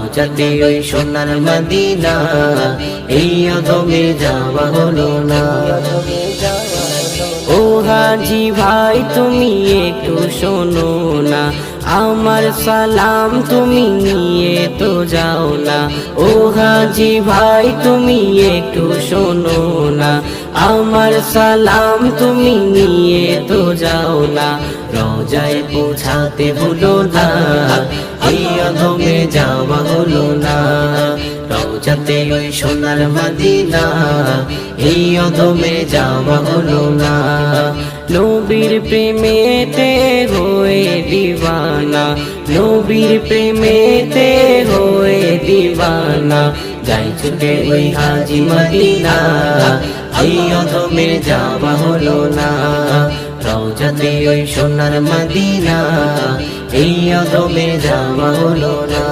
রওজাতে ওই সোনার মদিনা এই অধমে যাওয়া হলো না। ও হাজি ভাই তুমি একটু শোনো না, আমার সালাম তুমি নিয়ে তো যাও না। ও হাজি ভাই তুমি একটু শোনো না, আমার সালাম তুমি নিয়ে তো যাও না। রওজায় পৌঁছাতে ভুলো না, এই অধমে যাওয়া হলো না। রওজাতে ওই সোনার মদিনা এই অধমে যাওয়া হলো না। নবীর প্রেমেতে হয়ে দিওয়ানা, নবীর প্রেমেতে হয়ে দিওয়ানা, যাই ছুটে ওই হাজি মদিনা এই অধমে যাওয়া হলো না। রওজাতে ওই সোনার মদিনা এই অধমে যাওয়া হলো না।